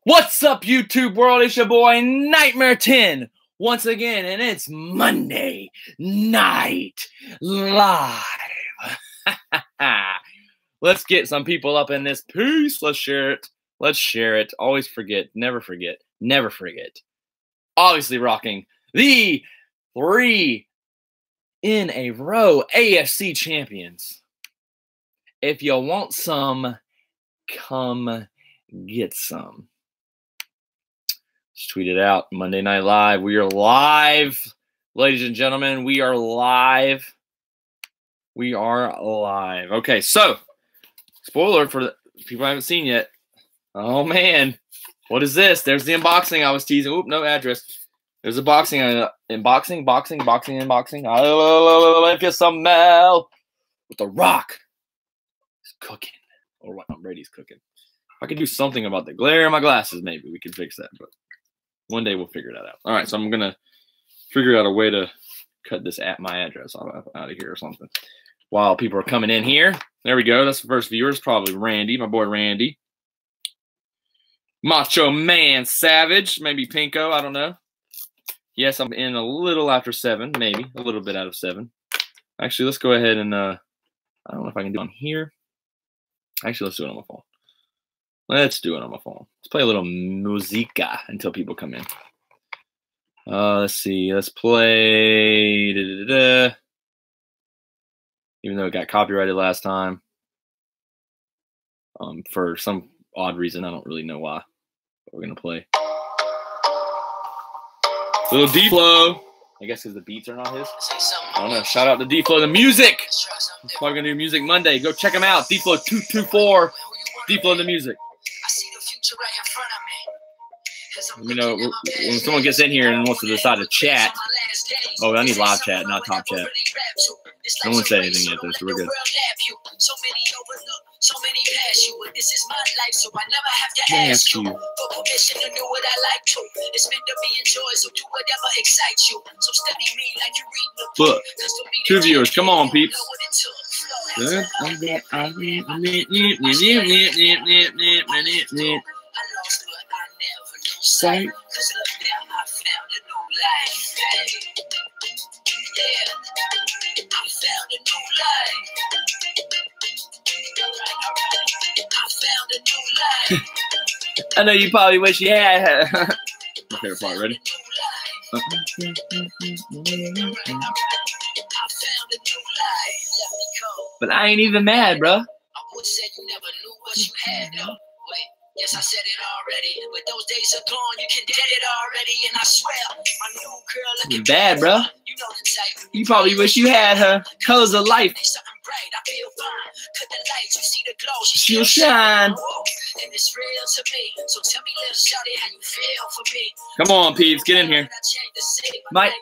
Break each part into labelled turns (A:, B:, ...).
A: What's up, YouTube world? It's your boy Nightmare 10 once again, and it's Monday Night Live. Let's get some people up in this piece. Let's share it. Let's share it. Always forget. Never forget. Never forget. Obviously rocking the 3 in a row AFC champions. If you want some, come get some. Just tweet it out. Monday Night Live. We are live. Ladies and gentlemen, we are live. We are live. Okay, so spoiler for the people I haven't seen yet. Oh, man. What is this? There's the unboxing I was teasing. Oop, no address. There's a boxing. Unboxing. If you smell with the Rock. He's cooking. Or what? Brady's cooking. If I could do something about the glare in my glasses, maybe we can fix that. But one day we'll figure that out. All right, so I'm going to figure out a way to cut this at my address out of here or something. While people are coming in here. There we go. That's the first viewer. It's probably Randy, my boy Randy. Macho Man Savage. Maybe Pinko. I don't know. Yes, I'm in a little after 7. Maybe. A little bit out of 7. Actually, let's go ahead and, I don't know if I can do it on here. Actually, let's do it on my phone. Let's do it on my phone. Let's play a little musica until people come in. Let's see. Let's play. Even though it got copyrighted last time. For some odd reason. I don't really know why. But we're going to play. Little D-Flow. I guess because the beats are not his. I don't know. Shout out to D-Flow. The music. I'm probably going to do Music Monday. Go check him out. D-Flow 224. D-Flow the music. Let me know when someone gets in here and wants to decide to chat. Oh, I need live chat, not top chat. No one said anything yet, though, so we're good. Ask you. Look, 2 viewers. Come on, peeps. Sight. I know you probably wish you had. My favorite part. Ready? But I ain't even mad, bro. Yes, I said it already. But those days are gone. You can get it already. And I swear, my new girl looking bad, bro. You know the type. You probably wish you had her. Colors of life. Something bright. I feel fine. Cut the lights. You see the glow. She'll shine. And it's real to me. So tell me, little shawty, how you feel for me. Come on, peeps. Get in here. Mike.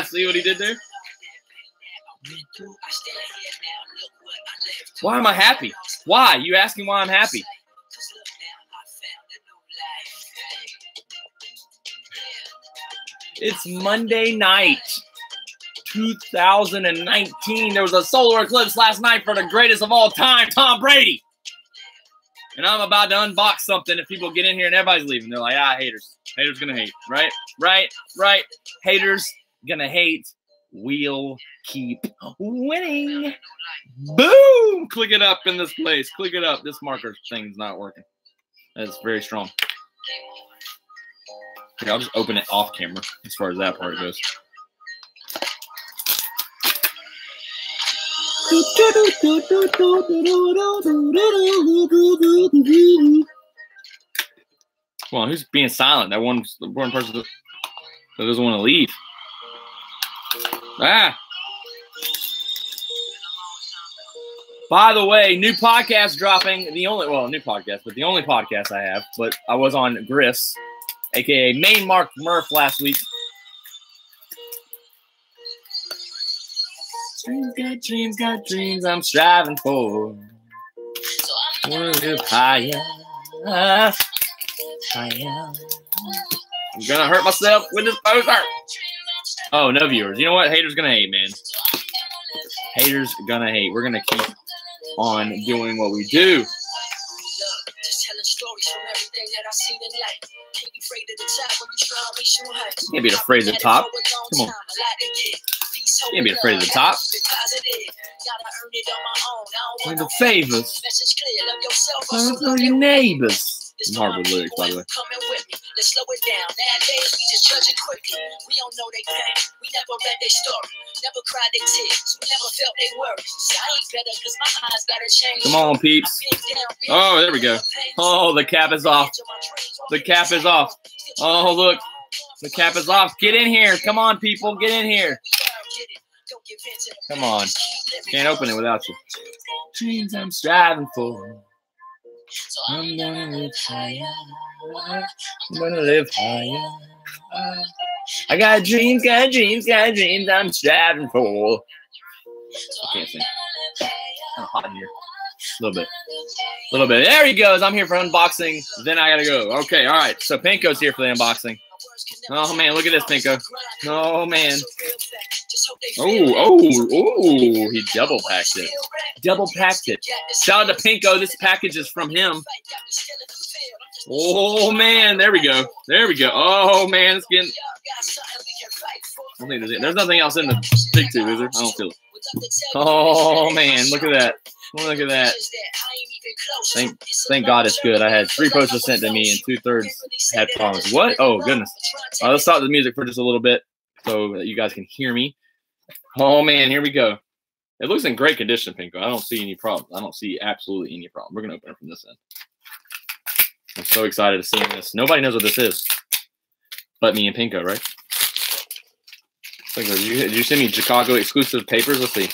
A: See what he did there? Why am I happy? Why? You asking why I'm happy? It's Monday night, 2019. There was a solar eclipse last night for the greatest of all time, Tom Brady. And I'm about to unbox something if people get in here and everybody's leaving. They're like, haters. Haters gonna hate. Right? Right. Haters gonna hate. We'll keep winning. Boom! Click it up in this place. Click it up. This marker thing is not working. That's very strong. Okay, I'll just open it off camera as far as that part goes. Come on, who's being silent? That one person that doesn't want to leave. By the way, new podcast dropping. New podcast, but the only podcast I have. But I was on Griff's, aka Main Mark Murph, last week. Dreams got dreams I'm striving for. Higher. I'm gonna hurt myself with this poster. Oh, no viewers. You know what? Haters gonna hate, man. Haters gonna hate. We're gonna keep on doing what we do.
B: Just telling stories from everything that I seen in life. Can't be afraid of the top when you try to reach new heights.
A: You can't be afraid of the top. Come on. You can't be afraid of the top. With the favors. Love your neighbors. Horrible lyrics, by the way.
B: Let's slow it down. Nowadays, we just judge it quickly. We don't know they pain. We never read their story. Never cried their tears. We never felt they worries. I ain't better because my eyes gotta change.
A: Come on, peeps. Oh, there we go. Oh, the cap is off. The cap is off. Oh, look. The cap is off. Get in here. Come on, people. Get in here. Come on. Can't open it without you. Dreams I'm striving for. I'm gonna live higher. I'm gonna live higher. I got dreams, got dreams, got dreams I'm striving for. I can't sing. Kind of hot in here. A little bit. A little bit. There he goes. I'm here for unboxing. Then I gotta go. Okay, all right. So Pinko's here for the unboxing. Oh, man. Look at this, Pinko. Oh, man. Oh, he double packed it. Double packed it. Shout out to Pinko. This package is from him. Oh, man. There we go. There we go. Oh, man. It's getting... I don't think there's nothing else in the big tube, is there? I don't feel it. Oh, man. Look at that. Look at that. Thank God it's good. I had 3 posters sent to me and 2/3 had problems. What? Oh, goodness. Let's stop the music for just a little bit so that you guys can hear me. Oh, man. Here we go. It looks in great condition, Pinko. I don't see any problems. I don't see absolutely any problem. We're going to open it from this end. I'm so excited to see this. Nobody knows what this is but me and Pinko, right? Did you send me Chicago exclusive papers? Let's see.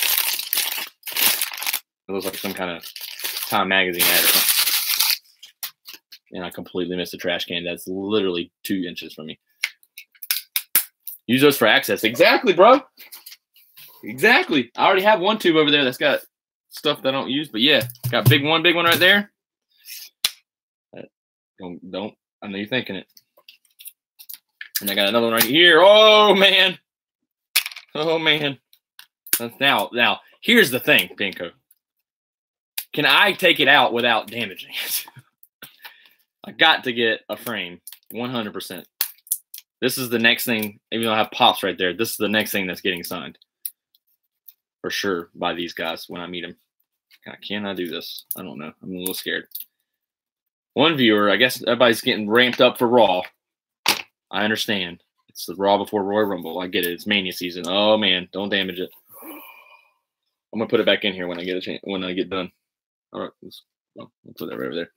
A: It looks like some kind of Time Magazine ad or something. And I completely missed the trash can. That's literally 2 inches from me. Use those for access. Exactly, bro. Exactly. I already have one tube over there that's got stuff that I don't use. But yeah, got big one right there. Don't. I know you're thinking it. And I got another one right here. Oh, man. Oh, man. Now, here's the thing, Pinko. Can I take it out without damaging it? I got to get a frame, 100%. This is the next thing, even though I have Pops right there, this is the next thing that's getting signed. For sure, by these guys when I meet them. Can I do this? I don't know. I'm a little scared. One viewer, I guess everybody's getting ramped up for Raw. I understand. It's the Raw before Royal Rumble. I get it. It's Mania season. Oh, man. Don't damage it. I'm going to put it back in here when I get a chance, when I get done. All right. I'll put that right over there.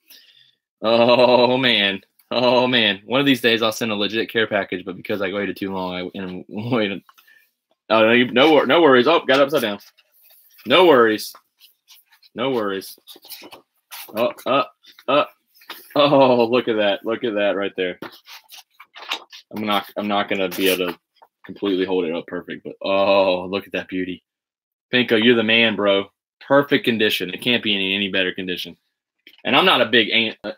A: Oh, man. Oh, man. One of these days I'll send a legit care package, but because I waited too long, I waited. Oh, no worries. Oh, got it upside down. No worries. No worries. Oh, look at that. Look at that right there. I'm not gonna be able to completely hold it up perfect, but oh, look at that beauty. Pinko, you're the man, bro. Perfect condition. It can't be in any better condition. And I'm not a big that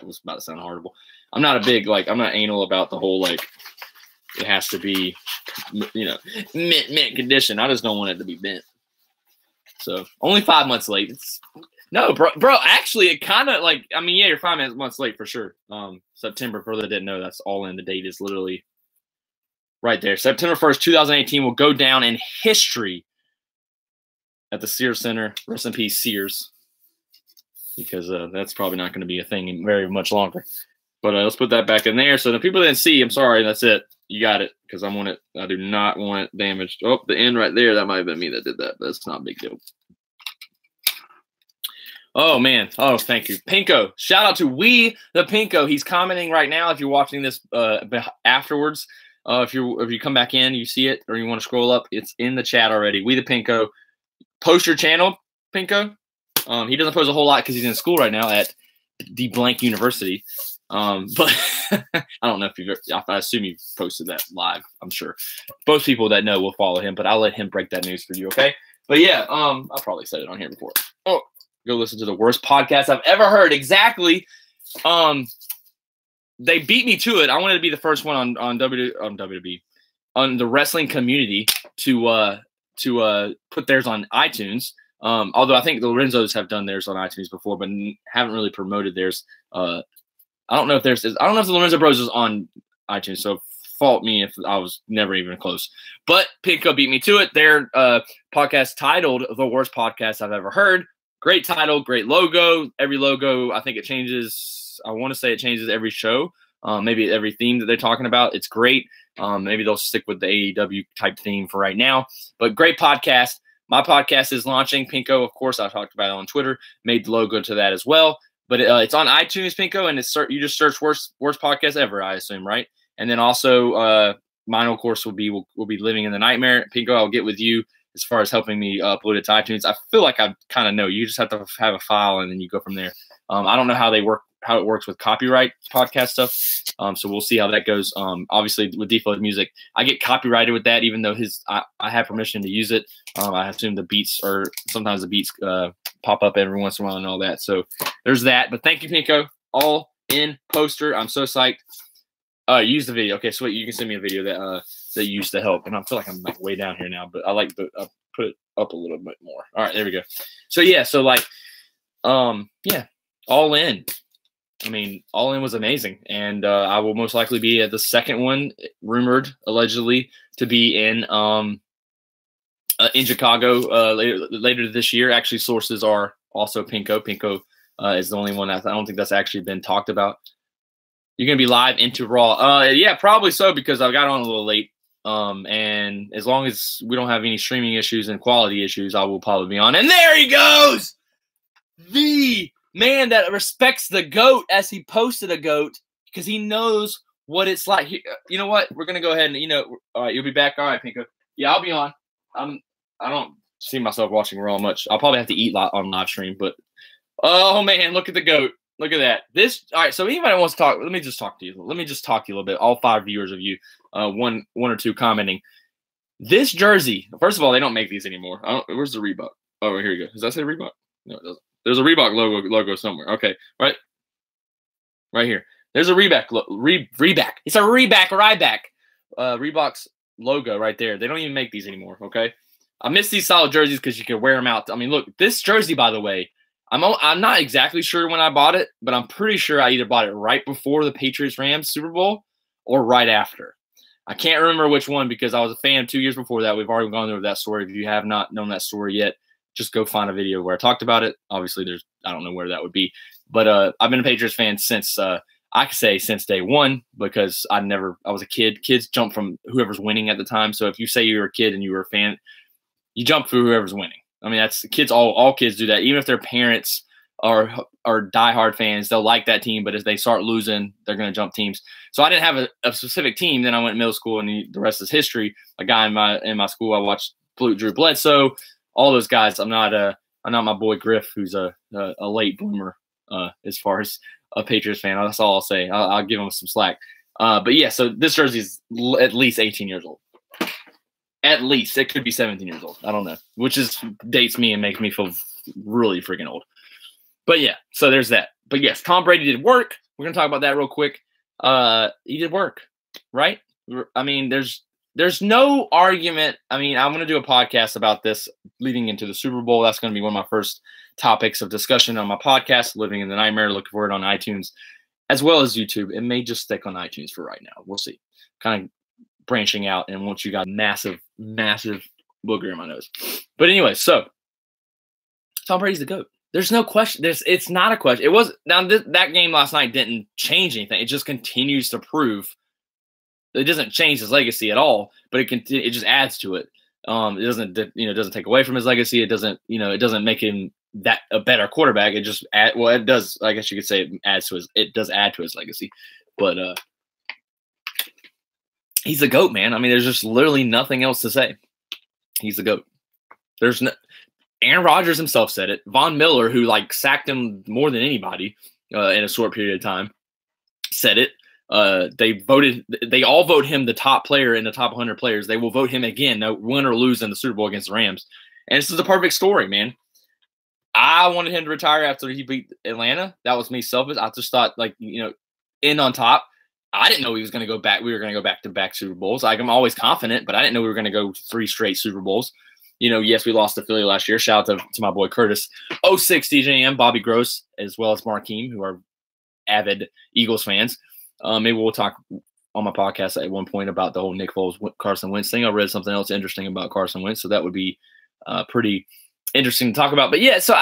A: was about to sound horrible. I'm not anal about the whole, like, it has to be, mint condition. I just don't want it to be bent. So only 5 months late. No, bro. Actually, it kind of yeah, you're 5 months late for sure. September, for those that didn't know, that's all in. The date is literally right there. September 1st, 2018 will go down in history at the Sears Center. Rest in peace, Sears, because that's probably not going to be a thing very much longer. But let's put that back in there. So the people that didn't see, I'm sorry, that's it. You got it, because I do not want it damaged. Oh, the end right there, that might have been me that did that, but it's not a big deal. Oh, man. Oh, thank you. Pinko. Shout out to We the Pinko. He's commenting right now if you're watching this afterwards. If you come back in, you see it, or you want to scroll up, it's in the chat already. We the Pinko. Post your channel, Pinko. He doesn't post a whole lot because he's in school right now at the blank university. But I don't know if I assume you've posted that live. I'm sure most people that know will follow him, but I'll let him break that news for you. Okay. But yeah, I'll probably said it on here before. Oh, go listen to the worst podcast I've ever heard. Exactly. They beat me to it. I wanted to be the first one on WWE, on the wrestling community to put theirs on iTunes. Although I think the Lorenzos have done theirs on iTunes before, but haven't really promoted theirs. I don't know if the Lorenzo Bros is on iTunes, so fault me if I was never even close. But Pinko beat me to it. Their podcast titled "The Worst Podcast I've Ever Heard." Great title, great logo. Every logo, I think it changes. I want to say it changes every show. Maybe every theme that they're talking about. It's great. Maybe they'll stick with the AEW type theme for right now. But great podcast. My podcast is launching. Pinko, of course, I talked about it on Twitter. Made the logo to that as well. But it's on iTunes, Pinko, and you just search worst podcast ever, I assume, right? And then also mine, of course, will be Living in the Nightmare. Pinko, I'll get with you as far as helping me upload it to iTunes. I feel like I kind of know. You just have to have a file, and then you go from there. I don't know how it works with copyright podcast stuff. So we'll see how that goes. Obviously, with Deflow Music, I get copyrighted with that, even though I have permission to use it. I assume sometimes the beats pop up every once in a while and all that. So there's that. But thank you, Pinko. All in poster. I'm so psyched. Use the video. Okay, so you can send me a video that you used to help. And I feel like I'm like way down here now, but I like to put it up a little bit more. All right, there we go. So yeah, All In. I mean, All In was amazing, and I will most likely be at the second one, rumored allegedly to be in Chicago later this year. Actually, sources are also Pinko. Pinko is the only one I don't think that's actually been talked about. You're gonna be live into Raw. Yeah, probably so, because I got on a little late. And as long as we don't have any streaming issues and quality issues, I will probably be on. And there he goes, the man that respects the GOAT as he posted a GOAT, because he knows what it's like. You know what? We're gonna go ahead and all right, you'll be back. All right, Pinko. Yeah, I'll be on. I don't see myself watching Raw much. I'll probably have to eat on live stream, but oh man, look at the GOAT. Look at that. All right, so anybody wants to talk, let me just talk to you. Let me just talk to you a little bit. All 5 viewers of you, one or two commenting. This jersey, first of all, they don't make these anymore. Where's the Reebok? Oh, here you go. Does that say Reebok? No, it doesn't. There's a Reebok logo somewhere. Okay, right here. There's a Reebok. Reebok. It's a Ryback. Reebok's logo right there. They don't even make these anymore, okay? I miss these solid jerseys because you can wear them out. I mean, look, this jersey, by the way, I'm not exactly sure when I bought it, but I'm pretty sure I either bought it right before the Patriots-Rams Super Bowl or right after. I can't remember which one because I was a fan 2 years before that. We've already gone over that story. If you have not known that story yet, just go find a video where I talked about it. Obviously, I don't know where that would be. But I've been a Patriots fan since I could say since day one, because I was a kid. Kids jump from whoever's winning at the time. So if you say you were a kid and you were a fan, you jump for whoever's winning. I mean, that's kids. All kids do that. Even if their parents are diehard fans, they'll like that team. But if they start losing, they're going to jump teams. So I didn't have a specific team. Then I went to middle school, and the rest is history. A guy in my school, I watched Drew Bledsoe. All those guys. I'm not my boy Griff, who's a late bloomer as far as a Patriots fan. That's all I'll say. I'll give him some slack. But yeah, so this jersey is at least 18 years old. At least. It could be 17 years old. I don't know. Which dates me and makes me feel really freaking old. But yeah, so there's that. But yes, Tom Brady did work. We're going to talk about that real quick. He did work, right? I mean, there's no argument. I mean, I'm going to do a podcast about this leading into the Super Bowl. That's going to be one of my first topics of discussion on my podcast, Living in the Nightmare. Look for it on iTunes as well as YouTube. It may just stick on iTunes for right now. We'll see. Kind of branching out, and once you got massive booger in my nose. But anyway, so Tom Brady's the GOAT. There's no question. It's not a question. It was that game last night didn't change anything. It just continues to prove. It doesn't change his legacy at all, but it just adds to it. It doesn't take away from his legacy. It doesn't make him that a better quarterback. It just it does. I guess you could say it does add to his legacy, but he's the GOAT, man. I mean, there's just literally nothing else to say. He's the GOAT. Aaron Rodgers himself said it. Von Miller, who sacked him more than anybody in a short period of time, said it. They all vote him the top player in the top 100 players. They will vote him again, no win or lose in the Super Bowl against the Rams. And this is a perfect story, man. I wanted him to retire after he beat Atlanta. That was me selfish. I just thought, in on top. I didn't know he was going to go back. We were going to go back-to-back Super Bowls. Like, I'm always confident, but I didn't know we were going to go 3 straight Super Bowls. Yes, we lost to Philly last year. Shout out to my boy Curtis, 06 DJM, Bobby Gross, as well as Markeem, who are avid Eagles fans. Maybe we'll talk on my podcast at one point about the whole Nick Foles, Carson Wentz thing. I read something else interesting about Carson Wentz, so that would be pretty interesting to talk about. But yeah, so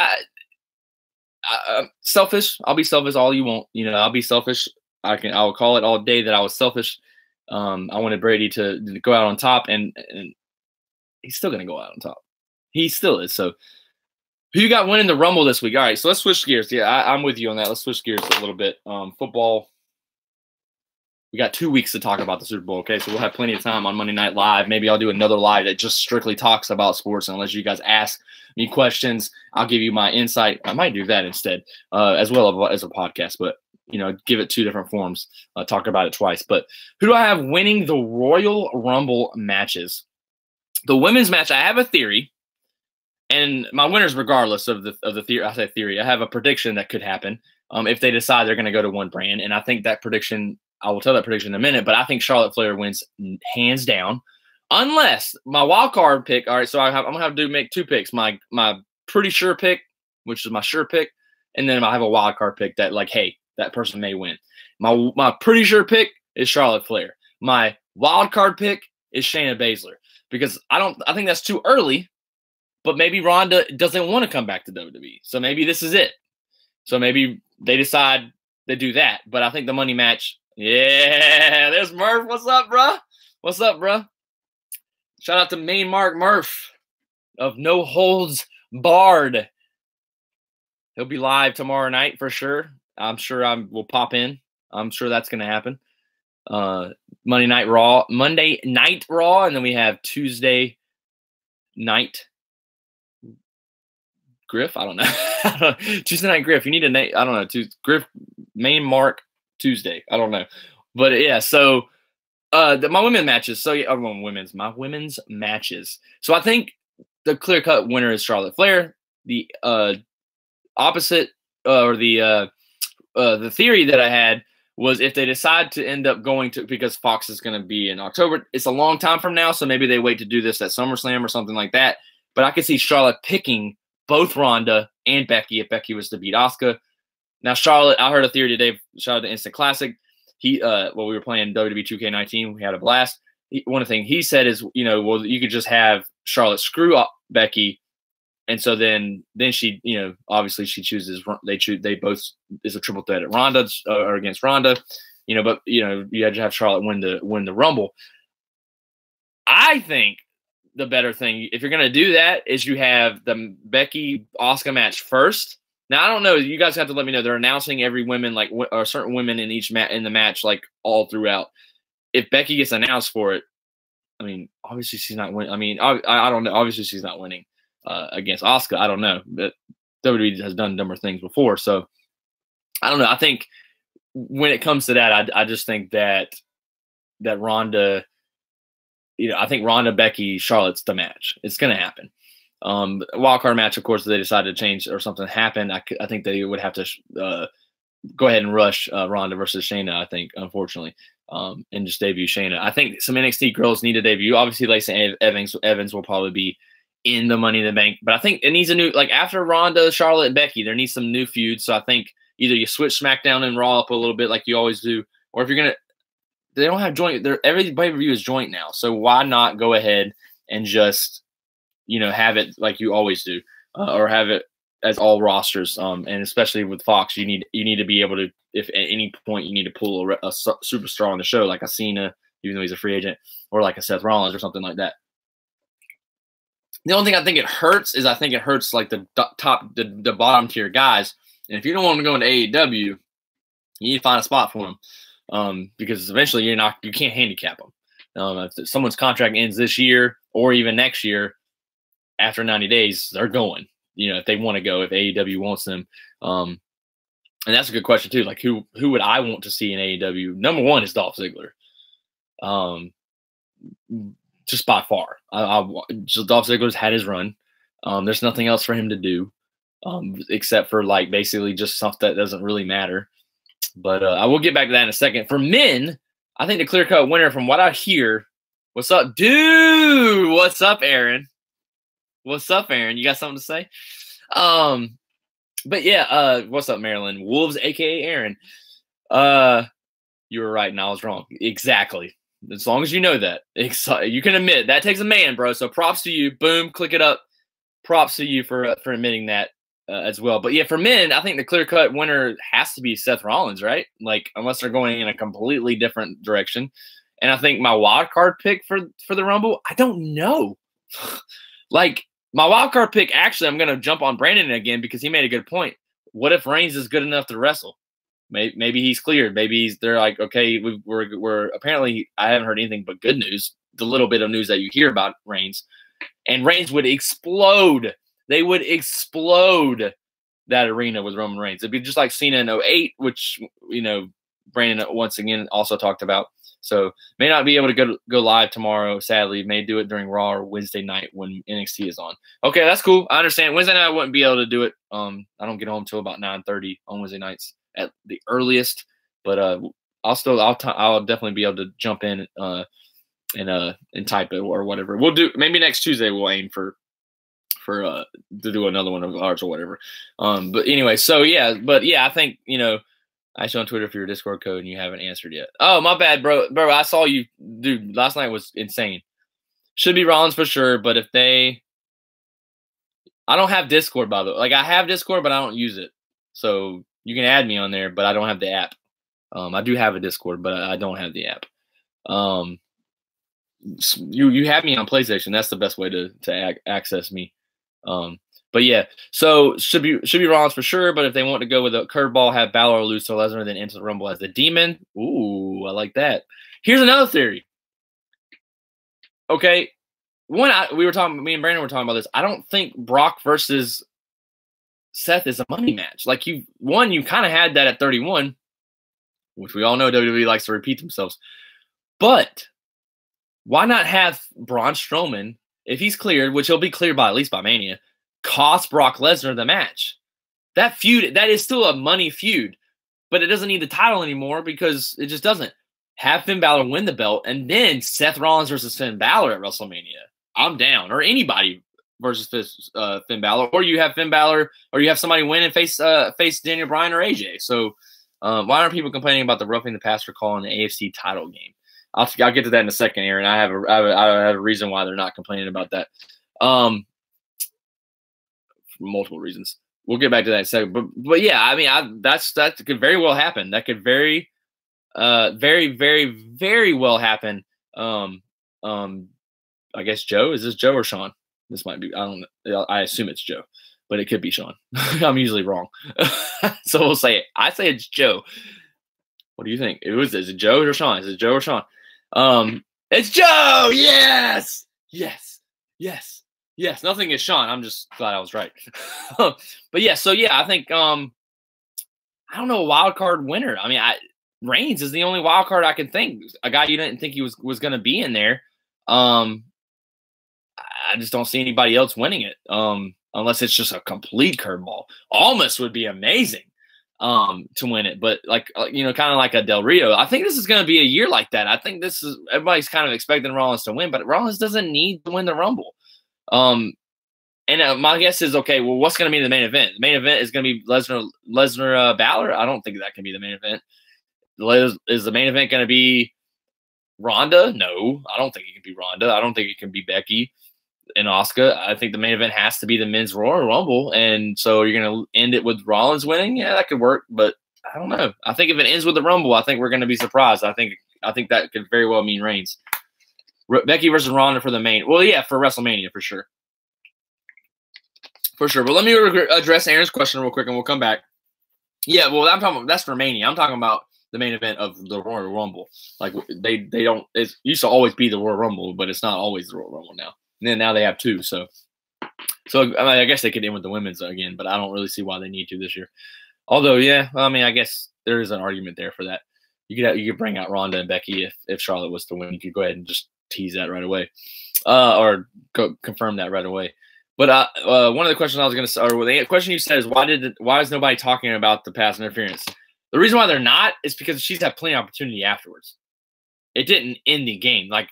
A: I'm selfish. I'll be selfish all you want. I'll be selfish. I'll call it all day that I was selfish. I wanted Brady to go out on top, and he's still going to go out on top. He still is. So who you got winning the Rumble this week? All right, so let's switch gears. Yeah, I'm with you on that. Let's switch gears a little bit. Football. We got 2 weeks to talk about the Super Bowl, okay? So we'll have plenty of time on Monday Night Live. Maybe I'll do another live that just strictly talks about sports. Unless you guys ask me questions, I'll give you my insight. I might do that instead, as well as a podcast. But, give it 2 different forms. Talk about it twice. But who do I have winning the Royal Rumble matches? The women's match, I have a theory. And my winners, regardless of the theory, I say theory, I have a prediction that could happen if they decide they're going to go to one brand. And I think that prediction, I will tell that prediction in a minute, but I think Charlotte Flair wins hands down, unless my wild card pick. All right, so I'm gonna have to make 2 picks. My pretty sure pick, which is my sure pick, and then I have a wild card pick that, like, hey, that person may win. My pretty sure pick is Charlotte Flair. My wild card pick is Shayna Baszler, because I think that's too early. But maybe Ronda doesn't want to come back to WWE, so maybe this is it. So maybe they decide to do that. But I think the money match. Yeah, there's Murph. What's up, bruh? What's up, bruh? Shout out to Main Mark Murph of No Holds Barred. He'll be live tomorrow night for sure. I'm sure I will pop in. I'm sure that's going to happen. Monday Night Raw, and then we have Tuesday night Griff. I don't know. Tuesday night Griff. You need a name. I don't know. Griff, Main Mark. Tuesday. I don't know. But yeah, so my women's matches. So yeah, my women's matches. So I think the clear-cut winner is Charlotte Flair. The opposite or the theory that I had was if they decide to end up going to, because Fox is going to be in October, it's a long time from now, so maybe they wait to do this at SummerSlam or something like that. But I could see Charlotte picking both Ronda and Becky if Becky was to beat Asuka. Now, Charlotte, I heard a theory today. Shout out to Instant Classic. We were playing WWE 2K19. We had a blast. One thing he said is, well, you could just have Charlotte screw up Becky, and so then she, obviously she chooses. They both is a triple threat at Ronda or against Ronda, But you had to have Charlotte win the Rumble. I think the better thing, if you're gonna do that, is you have the Becky Asuka match first. Now, I don't know. You guys have to let me know. They're announcing every women, like, or certain women in each in the match, like, all throughout. If Becky gets announced for it, I mean, obviously she's not winning. I mean, I don't know. Obviously she's not winning against Asuka. I don't know. But WWE has done dumber things before. So, I don't know. I think when it comes to that, I just think that Ronda, I think Ronda, Becky, Charlotte's the match. It's going to happen. Wild card match, of course, if they decided to change or something happened, I think they would have to go ahead and rush Ronda versus Shayna, I think, unfortunately, and just debut Shayna. I think some NXT girls need a debut. Obviously, Lacey Evans will probably be in the Money in the Bank, but I think it needs a new, like, after Ronda, Charlotte, and Becky, there needs some new feuds. So I think either you switch SmackDown and Raw up a little bit like you always do, or if you're going to, they don't have joint, every pay-per-view is joint now. So why not go ahead and just, have it like you always do, or have it as all rosters. And especially with Fox, you need to be able to, if at any point you need to pull a superstar on the show, like a Cena, even though he's a free agent, or like a Seth Rollins or something like that. The only thing I think it hurts is like the bottom tier guys. And if you don't want to go into AEW, you need to find a spot for them, because eventually you can't handicap them. If someone's contract ends this year or even next year, after 90 days, they're going, if they want to go, if AEW wants them. And that's a good question too. Like who would I want to see in AEW? Number one is Dolph Ziggler. Just by far. So Dolph Ziggler's had his run. There's nothing else for him to do, except for like basically just stuff that doesn't really matter. But I will get back to that in a second. For men, I think the clear-cut winner from what I hear. What's up, dude? What's up, Aaron? What's up, Aaron? You got something to say? But yeah, what's up, Maryland? Wolves, aka Aaron. You were right and I was wrong. Exactly. As long as you know that. You can admit that takes a man, bro. So props to you. Boom, click it up. Props to you for admitting that as well. But yeah, for men, I think the clear-cut winner has to be Seth Rollins, right? Like, unless they're going in a completely different direction. And I think my wild card pick for the Rumble, I don't know. Like, my wild card pick, actually, I'm going to jump on Brandon again because he made a good point. What if Reigns is good enough to wrestle? Maybe he's cleared. Maybe they're like, okay, we're apparently, I haven't heard anything but good news. The little bit of news that you hear about Reigns. And Reigns would explode. They would explode that arena with Roman Reigns. It'd be just like Cena in 08, which, you know, Brandon once again also talked about. So may not be able to go live tomorrow, sadly. May do it during Raw or Wednesday night when NXT is on. Okay, that's cool. I understand. Wednesday night I wouldn't be able to do it. I don't get home till about 9:30 on Wednesday nights at the earliest. But I'll definitely be able to jump in and type it or whatever. We'll do maybe next Tuesday. We'll aim for to do another one of ours or whatever. But anyway, so yeah, I think, you know, I asked you on Twitter for your Discord code and you haven't answered yet. Oh, my bad, bro. Bro, I saw you, dude. Last night was insane. Should be Rollins for sure, but I don't have Discord, by the way. Like, I have Discord, but I don't use it. So you can add me on there, but I don't have the app. I do have a Discord, but I don't have the app. You have me on PlayStation. That's the best way to access me. But yeah, so should be Rollins for sure. But if they want to go with a curveball, have Balor lose to Lesnar, then enter the Rumble as the Demon. Ooh, I like that. Here's another theory. Okay, me and Brandon were talking about this. I don't think Brock versus Seth is a money match. Like, you kind of had that at 31, which we all know WWE likes to repeat themselves. But why not have Braun Strowman, if he's cleared, which he'll be cleared by at least by Mania, cost Brock Lesnar the match? That feud, that is still a money feud, but it doesn't need the title anymore because it just doesn't. Have Finn Balor win the belt, and then Seth Rollins versus Finn Balor at WrestleMania. I'm down. Or anybody versus Finn Balor. Or you have Finn Balor, or you have somebody win and face Daniel Bryan or AJ. So why aren't people complaining about the roughing the passer call in the AFC title game? I'll get to that in a second, Aaron. I have a reason why they're not complaining about that. For multiple reasons. We'll get back to that in a second. But yeah, I mean, that could very well happen. That could very, very well happen. I guess Joe. Is this Joe or Sean? This might be. I don't know. I assume it's Joe, but it could be Sean. I'm usually wrong, so we'll say it. I say it's Joe. What do you think? Is it Joe or Sean? Is it Joe or Sean? It's Joe. Yes. Nothing is Sean. I'm just glad I was right. But yeah, so yeah, I think I don't know, a wild card winner. I mean, Reigns is the only wild card I can think. A guy you didn't think he was going to be in there. I just don't see anybody else winning it. Unless it's just a complete curveball. Almost would be amazing to win it, but like kind of like a Del Rio. I think this is going to be a year like that. I think everybody's kind of expecting Rollins to win, but Rollins doesn't need to win the Rumble. And my guess is, okay, well, what's going to be the main event? The main event is going to be Lesnar Balor. I don't think that can be the main event. Is the main event going to be Ronda? No, I don't think it can be Ronda. I don't think it can be Becky and Asuka. I think the main event has to be the men's Royal Rumble. And so you're going to end it with Rollins winning? Yeah, that could work, but I don't know. I think if it ends with the Rumble, I think we're going to be surprised. I think that could very well mean Reigns. Becky versus Ronda for the main. Well, yeah, for WrestleMania, for sure. For sure. But let me address Aaron's question real quick, and we'll come back. Yeah, well, I'm talking about, that's for Mania. I'm talking about the main event of the Royal Rumble. Like, they don't, it used to always be the Royal Rumble, but it's not always the Royal Rumble now. And then now they have two, so I mean, I guess they could end with the women's again, but I don't really see why they need to this year. Although, yeah, I mean, I guess there is an argument there for that. You could bring out Ronda and Becky if Charlotte was to win. You could go ahead and just tease that right away, or confirm that right away. But one of the questions I was going to say, or the question you said is why is nobody talking about the pass interference? The reason why they're not is because she's had plenty of opportunity afterwards. It didn't end the game. Like,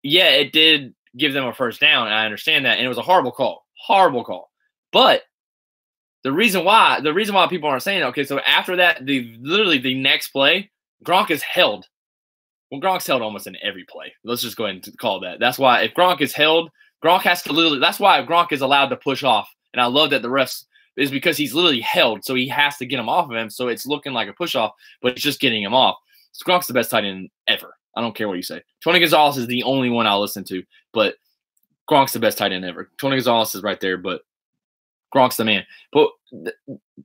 A: yeah, it did give them a first down, and I understand that, and it was a horrible call. Horrible call. But the reason why people aren't saying it, okay, so after that, literally the next play, Gronk is held. Well, Gronk's held almost in every play. Let's just go ahead and call that. That's why if Gronk is held, Gronk has to literally – that's why Gronk is allowed to push off. And I love that the refs – is because he's literally held, so he has to get him off of him, so it's looking like a push-off, but it's just getting him off. So Gronk's the best tight end ever. I don't care what you say. Tony Gonzalez is the only one I'll listen to, but Gronk's the best tight end ever. Tony Gonzalez is right there, but Gronk's the man. But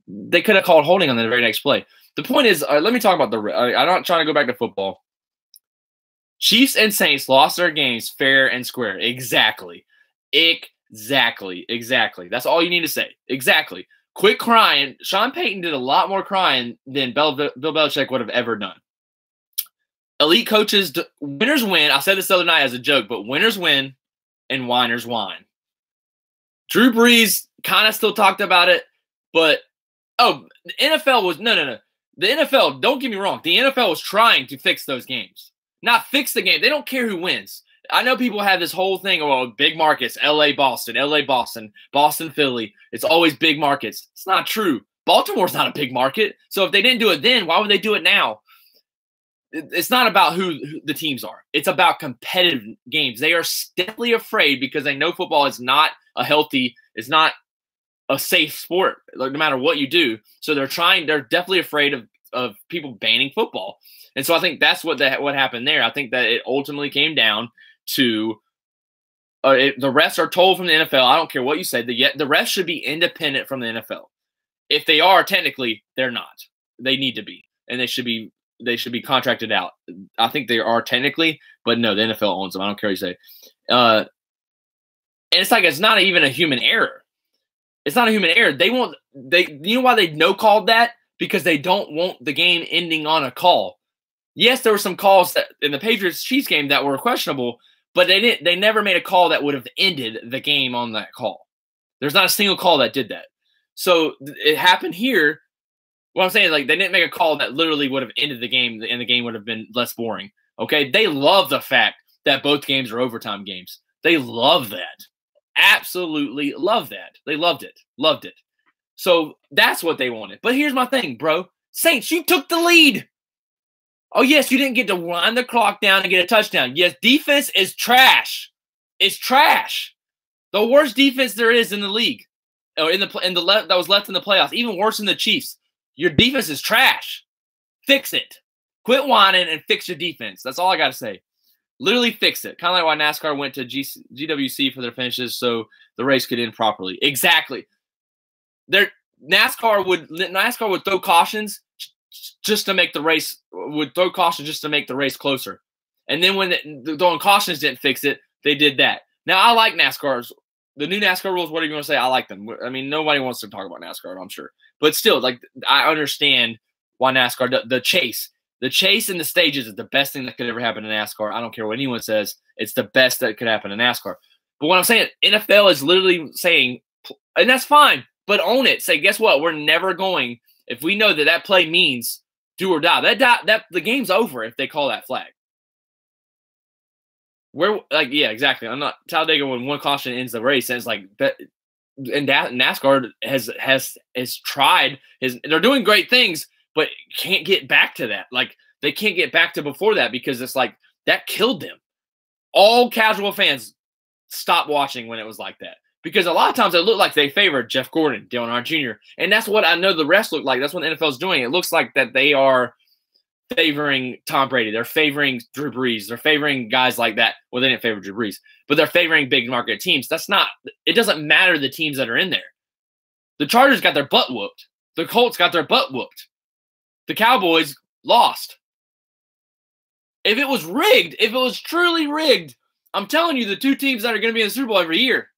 A: they could have called holding on the very next play. The point is, let me talk about I'm not trying to go back to football. Chiefs and Saints lost their games fair and square. Exactly. That's all you need to say. Exactly. Quit crying. Sean Payton did a lot more crying than Bill Belichick would have ever done. Elite coaches, winners win. I said this the other night as a joke, but winners win and whiners whine. Drew Brees kind of still talked about it, but the NFL was no. The NFL, don't get me wrong, the NFL was trying to fix those games. Not fix the game. They don't care who wins. I know people have this whole thing about big markets, LA, Boston, Philly. It's always big markets. It's not true. Baltimore's not a big market. So if they didn't do it then, why would they do it now? It's not about who the teams are. It's about competitive games. They are definitely afraid because they know football is not it's not a safe sport, like, no matter what you do. So they're definitely afraid of people banning football. And so I think that's what happened there. I think that it ultimately came down to the refs are told from the NFL, I don't care what you say, the refs should be independent from the NFL. If they are, technically, they're not. They need to be. And they should be contracted out. I think they are technically, but no, the NFL owns them. I don't care what you say. And it's like it's not even a human error. It's not a human error. You know why they no-called that? Because they don't want the game ending on a call. Yes, there were some calls in the Patriots-Chiefs game that were questionable, but they never made a call that would have ended the game on that call. There's not a single call that did that. So it happened here. What I'm saying is, like, they didn't make a call that literally would have ended the game, and the game would have been less boring. Okay? They love the fact that both games are overtime games. They love that. Absolutely love that. They loved it. Loved it. So that's what they wanted. But here's my thing, bro. Saints, you took the lead. Oh, yes, you didn't get to wind the clock down and get a touchdown. Yes, defense is trash. It's trash. The worst defense there is in the league, or that was left in the playoffs, even worse than the Chiefs. Your defense is trash. Fix it. Quit whining and fix your defense. That's all I got to say. Literally fix it. Kind of like why NASCAR went to GWC for their finishes so the race could end properly. Exactly. NASCAR would throw cautions just to make the race closer. And then when throwing cautions didn't fix it, they did that. Now, I like the new NASCAR rules, whatever you want to say, I like them. I mean, nobody wants to talk about NASCAR, I'm sure. But still, like, I understand why NASCAR, the chase and the stages is the best thing that could ever happen in NASCAR. I don't care what anyone says. It's the best that could happen in NASCAR. But what I'm saying, NFL is literally saying, and that's fine, but own it. Say, guess what? We're never going, if we know that play means do or die. The game's over if they call that flag. Yeah, exactly. I'm not Talladega when one caution ends the race, and it's like that. And NASCAR has tried. They're doing great things, but can't get back to that. Like, they can't get back to before that because it's like that killed them. All casual fans stopped watching when it was like that because a lot of times it looked like they favored Jeff Gordon, Dale Earnhardt Jr., and that's what I know the rest look like. That's what the NFL is doing. It looks like that they are favoring Tom Brady. They're favoring Drew Brees. They're favoring guys like that. Well, they didn't favor Drew Brees, but they're favoring big market teams. It doesn't matter the teams that are in there. The Chargers got their butt whooped. The Colts got their butt whooped. The Cowboys lost. If it was rigged, if it was truly rigged, I'm telling you, the two teams that are going to be in the Super Bowl every year,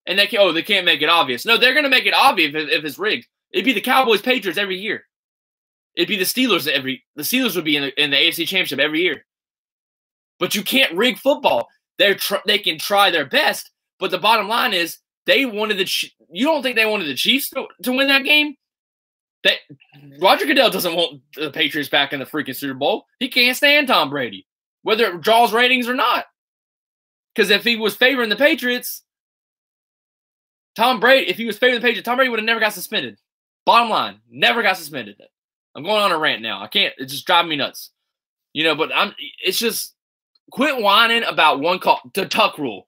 A: and they can't make it obvious. No, they're going to make it obvious if it's rigged. It'd be the Cowboys, Patriots every year. It'd be the Steelers the Steelers would be in the AFC Championship every year. But you can't rig football. They can try their best, but the bottom line is you don't think they wanted the Chiefs to win that game? Roger Goodell doesn't want the Patriots back in the freaking Super Bowl. He can't stand Tom Brady. whether it draws ratings or not. Because if he was favoring the Patriots, Tom Brady would have never got suspended. Bottom line, never got suspended. I'm going on a rant now. I can't. It's just driving me nuts. But it's just quit whining about one call. The tuck rule.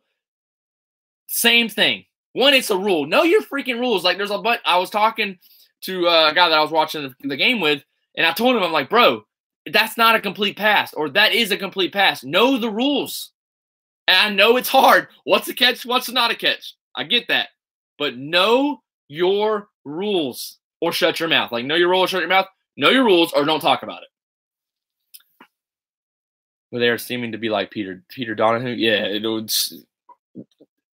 A: Same thing. One, it's a rule. Know your freaking rules. Like there's a bunch. I was talking to a guy that I was watching the game with, and I told him, I'm like, bro, that's not a complete pass, or that is a complete pass. Know the rules. And I know it's hard. What's a catch? What's not a catch? I get that. But know your rules or shut your mouth. Like, know your rules or shut your mouth. Know your rules or don't talk about it. Well, they're seeming to be like Peter Donahue. Yeah.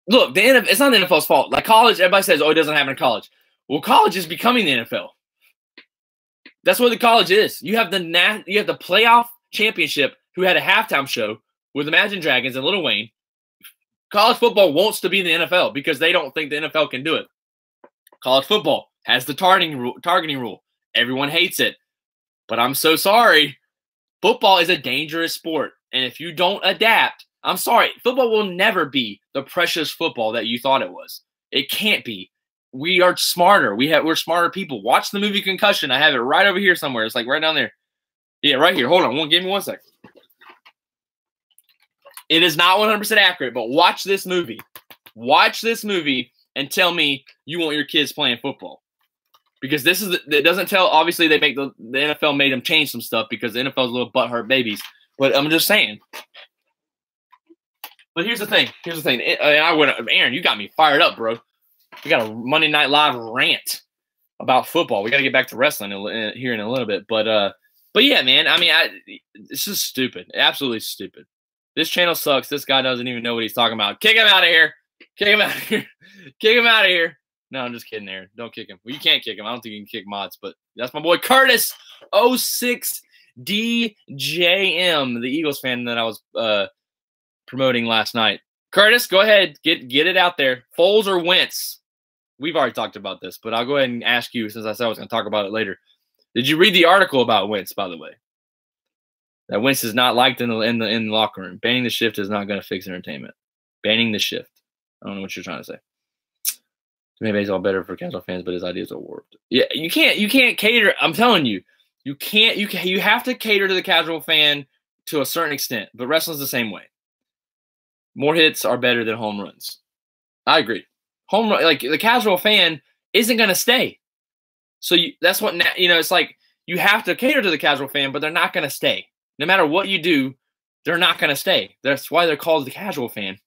A: Look, it's not the NFL's fault. Like college, everybody says, oh, it doesn't happen in college. Well, college is becoming the NFL. That's what the college is. You have the playoff championship who had a halftime show with Imagine Dragons and Lil Wayne. College football wants to be in the NFL because they don't think the NFL can do it. College football has the targeting rule. Everyone hates it. But I'm so sorry. Football is a dangerous sport. And if you don't adapt, I'm sorry. Football will never be the precious football that you thought it was. It can't be. We are smarter. We're smarter people. Watch the movie Concussion. I have it right over here somewhere. It's like right down there. Yeah, right here. Hold on. Give me 1 second. It is not 100% accurate, but watch this movie. Watch this movie and tell me you want your kids playing football. Because it doesn't tell, obviously they make the NFL made them change some stuff because the NFL's little butthurt babies. But I'm just saying. But here's the thing. Aaron, you got me fired up, bro. We got a Monday Night Live rant about football. We got to get back to wrestling here in a little bit. But yeah, man, I mean, it's just stupid. Absolutely stupid. This channel sucks. This guy doesn't even know what he's talking about. Kick him out of here. Kick him out of here. Kick him out of here. No, I'm just kidding, Aaron. Don't kick him. Well, you can't kick him. I don't think you can kick mods, but that's my boy Curtis 06 DJM, the Eagles fan that I was promoting last night. Curtis, go ahead. Get it out there. Foles or Wentz? We've already talked about this, but I'll go ahead and ask you since I said I was going to talk about it later. Did you read the article about Wentz, by the way? That Wentz is not liked in the locker room. Banning the shift is not going to fix entertainment. Banning the shift. I don't know what you're trying to say. Maybe it's all better for casual fans, but his ideas are warped. Yeah, you can't cater. I'm telling you, you have to cater to the casual fan to a certain extent. But wrestling's the same way. More hits are better than home runs. I agree. Home run, like the casual fan isn't going to stay. So that's what it's like. You have to cater to the casual fan, but they're not going to stay. No matter what you do, they're not going to stay. That's why they're called the casual fan.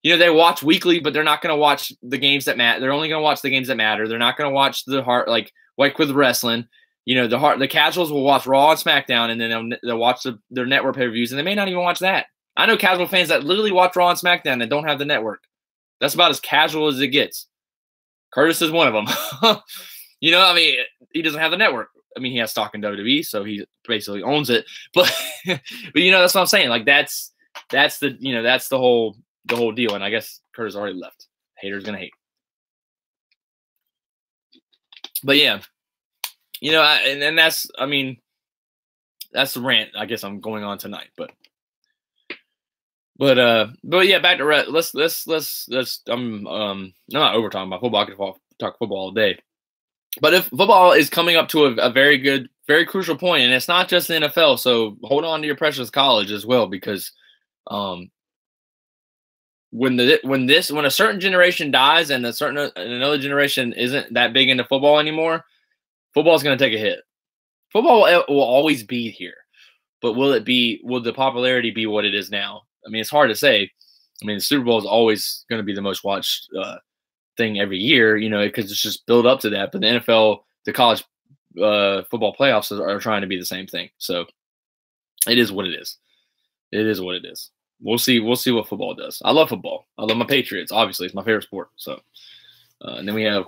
A: They watch weekly, but they're not going to watch the games that matter. They're only going to watch the games that matter. They're not going to watch the heart, like with wrestling. The casuals will watch Raw and SmackDown, and then they'll watch their network pay-per-views, and they may not even watch that. I know casual fans that literally watch Raw and SmackDown that don't have the network. That's about as casual as it gets. Curtis is one of them. I mean, he doesn't have the network. I mean, he has stock in WWE, so he basically owns it. But that's what I'm saying. Like that's the whole deal. And I guess Curtis already left. Haters gonna hate. But yeah, and that's that's the rant I guess I'm going on tonight. But yeah, back to let's I'm not over talking about football. I could talk football all day. But if football is coming up to a very good, very crucial point, and it's not just the NFL, so hold on to your precious college as well, because when a certain generation dies and another generation isn't that big into football anymore, football is going to take a hit. Football will always be here, but will the popularity be what it is now? I mean, it's hard to say. I mean, the Super Bowl is always going to be the most watched thing every year, because it's just built up to that. But the NFL, the college football playoffs are trying to be the same thing. So it is what it is. It is what it is. We'll see what football does. I love football. I love my Patriots. Obviously, it's my favorite sport. So, and then we have,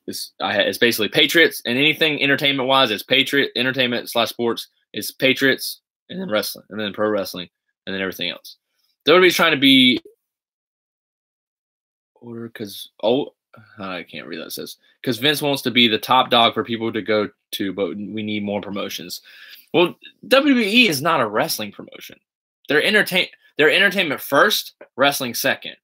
A: it's basically Patriots, and anything entertainment wise, it's Patriot entertainment / sports. It's Patriots, and then wrestling, and then pro wrestling, and then everything else. Everybody's trying to be I can't read that. It says because Vince wants to be the top dog for people to go to, but we need more promotions. Well, WWE is not a wrestling promotion. They're entertainment first, wrestling second.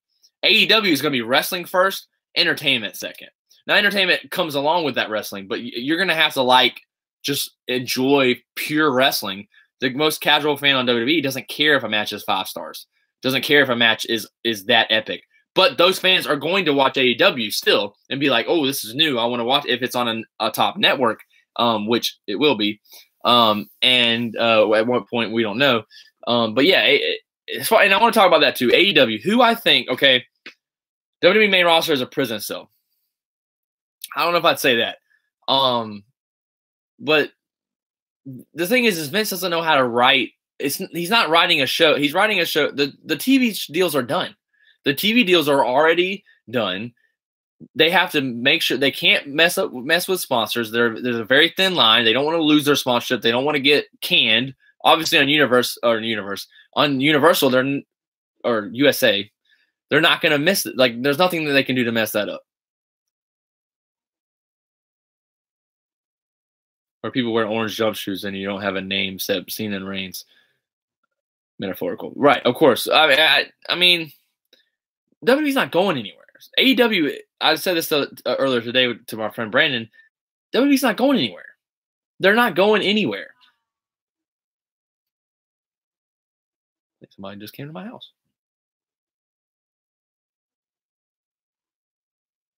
A: AEW is going to be wrestling first, entertainment second. Now, entertainment comes along with that wrestling, but you're going to have to just enjoy pure wrestling. The most casual fan on WWE doesn't care if a match is 5 stars, doesn't care if a match is that epic. But those fans are going to watch AEW still and be like, oh, this is new. I want to watch if it's on a top network, which it will be. And at what point, we don't know. But yeah, and I want to talk about that too. AEW, who I think, okay, WWE main roster is a prison cell. I don't know if I'd say that. But the thing is Vince doesn't know how to write. He's not writing a show. He's writing a show. The TV deals are done. The TV deals are already done. They have to make sure they can't mess with sponsors. There's a very thin line. They don't want to lose their sponsorship. They don't want to get canned. Obviously, on Universal, or USA, they're not going to miss it. Like, there's nothing that they can do to mess that up. Or people wear orange jumpsuits and you don't have a name except Cena and Reigns. Metaphorical, right? Of course. I mean, WWE's not going anywhere. AEW. I said this earlier today to my friend Brandon. WWE's not going anywhere. They're not going anywhere. Somebody just came to my house.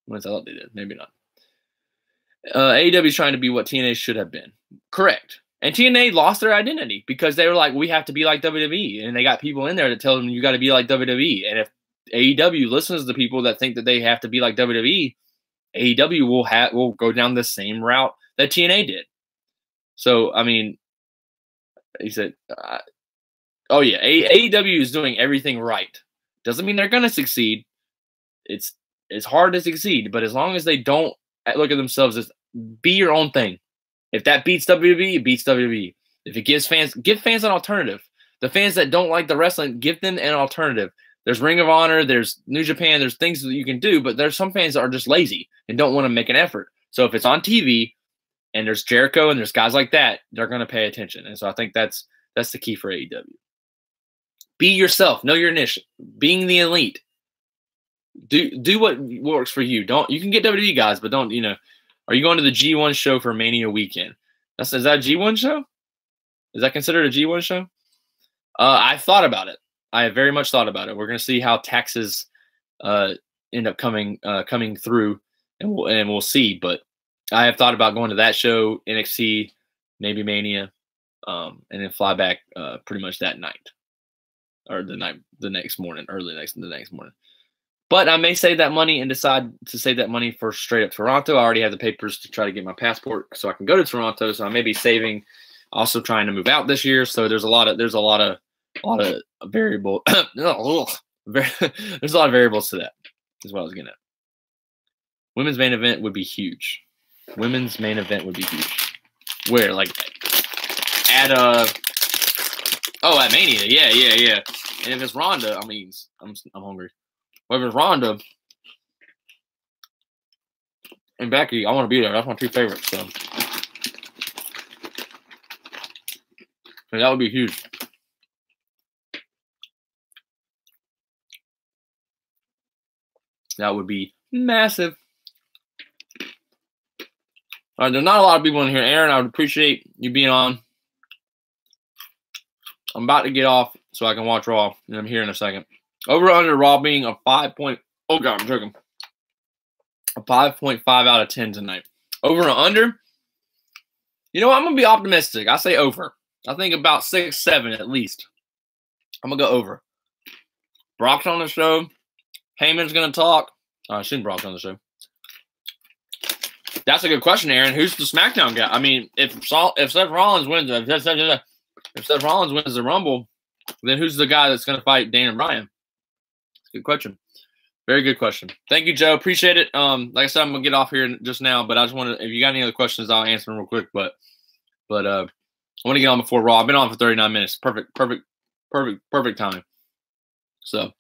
A: Once I thought they did, maybe not. AEW is trying to be what TNA should have been. Correct. And TNA lost their identity because they were like, we have to be like WWE. And they got people in there to tell them you got to be like WWE. And if AEW listens to people that think that they have to be like WWE, AEW will go down the same route that TNA did. So, I mean, he said, oh yeah, AEW is doing everything right. Doesn't mean they're going to succeed. It's hard to succeed, but as long as they don't look at themselves as be your own thing. If that beats WWE, it beats WWE. If it give fans an alternative. The fans that don't like the wrestling, give them an alternative. There's Ring of Honor, there's New Japan, there's things that you can do, but there's some fans that are just lazy and don't want to make an effort. So if it's on TV and there's Jericho and there's guys like that, they're going to pay attention. And so I think that's the key for AEW. Be yourself. Know your niche. Being the elite. Do what works for you. You can get WWE guys, but don't, are you going to the G1 show for Mania weekend? Is that a G1 show? Is that considered a G1 show? I've thought about it. I have very much thought about it. We're going to see how taxes end up coming through, and we'll see. But I have thought about going to that show, NXT, maybe Mania, and then fly back pretty much that night, or the next morning. But I may save that money and decide to save that money for straight up Toronto. I already have the papers to try to get my passport so I can go to Toronto. So I may be saving, also trying to move out this year. So there's a lot of variable. There's a lot of variables to that. Is what I was getting at. Women's main event would be huge. Where, like at Mania? Yeah. And if it's Ronda, I mean, I'm hungry. Well, if it's Ronda and Becky, I want to be there. That's my 2 favorites. So that would be huge. That would be massive. All right, there's not a lot of people in here. Aaron, I would appreciate you being on. I'm about to get off so I can watch Raw, and I'm here in a second. Over under Raw being a 5 point. Oh God, I'm joking. A 5.5 out of 10 tonight. Over or under? I'm gonna be optimistic. I say over. I think about 6, 7 at least. I'm gonna go over. Brock's on the show. Heyman's gonna talk. Shouldn't Brock's on the show? That's a good question, Aaron. Who's the SmackDown guy? I mean, if Seth Rollins wins, if Seth Rollins wins the Rumble, then who's the guy that's gonna fight Daniel Bryan? Good question. Very good question. Thank you, Joe. Appreciate it. Like I said, I'm gonna get off here just now, but I just want to. If you got any other questions, I'll answer them real quick. But I want to get on before Raw. I've been on for 39 minutes. Perfect time. So,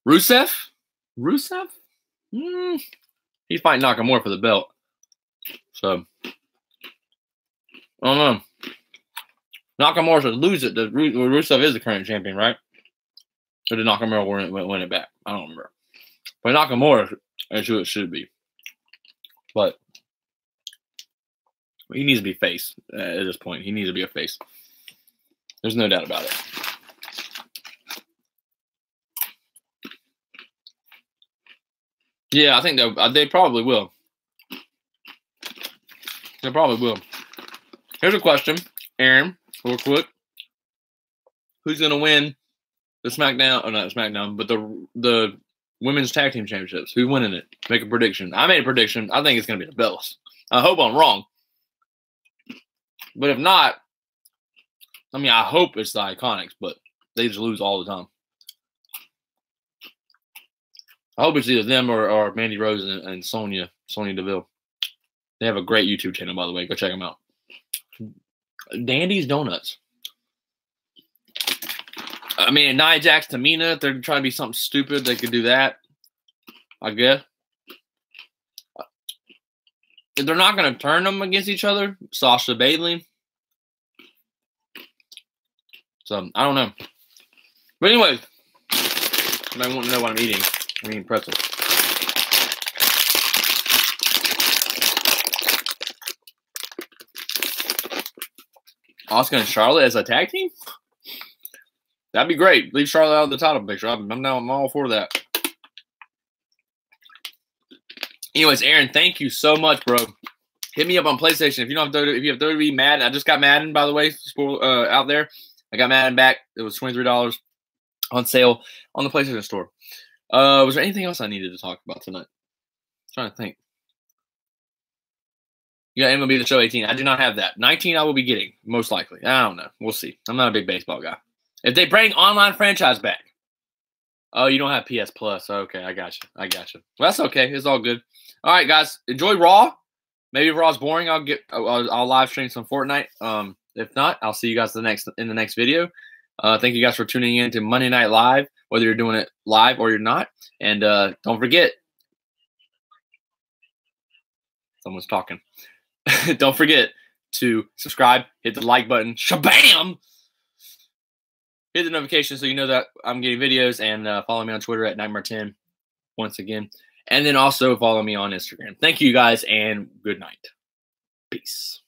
A: Rusev. He's fighting Nakamura for the belt. So, I don't know. Nakamura should lose it. Rusev is the current champion, right? Or did Nakamura win it back? I don't remember. But Nakamura, that's who it should be. But he needs to be face at this point. He needs to be a face. There's no doubt about it. Yeah, I think they probably will. They probably will. Here's a question, Aaron, real quick. Who's going to win the SmackDown, or not SmackDown, but the Women's Tag Team Championships? Who's winning it? Make a prediction. I made a prediction. I think it's going to be the Bellas. I hope I'm wrong. But if not, I mean, I hope it's the Iconics, but they just lose all the time. I hope it's either them or Mandy Rose and Sonya Deville. They have a great YouTube channel, by the way. Go check them out. Dandy's Donuts. I mean, Nia Jax, Tamina, if they're trying to be something stupid, they could do that, I guess. If they're not going to turn them against each other, Sasha Bailey. So, I don't know. But anyways, you might want to know what I'm eating. I'm eating pretzels. Asuka and Charlotte as a tag team? That'd be great. Leave Charlotte out of the title picture. I'm all for that. Anyways, Aaron, thank you so much, bro. Hit me up on PlayStation if you don't have WWE. If you have WWE Madden, I just got Madden, by the way, out there. I got Madden back. It was $23 on sale on the PlayStation Store. Was there anything else I needed to talk about tonight? I'm trying to think. You got MLB The Show 18. I do not have that. 19 I will be getting, most likely. I don't know. We'll see. I'm not a big baseball guy. If they bring online franchise back. Oh, you don't have PS Plus. Okay, I got you. Well, that's okay. It's all good. All right, guys. Enjoy Raw. Maybe if Raw's boring, I'll live stream some Fortnite. If not, I'll see you guys in the next video. Thank you guys for tuning in to Monday Night Live, whether you're doing it live or you're not. And don't forget, someone's talking. Don't forget to subscribe, hit the like button, shabam! Hit the notification so you know that I'm getting videos, and follow me on Twitter at Nightmare10 once again. And then also follow me on Instagram. Thank you guys, and good night. Peace.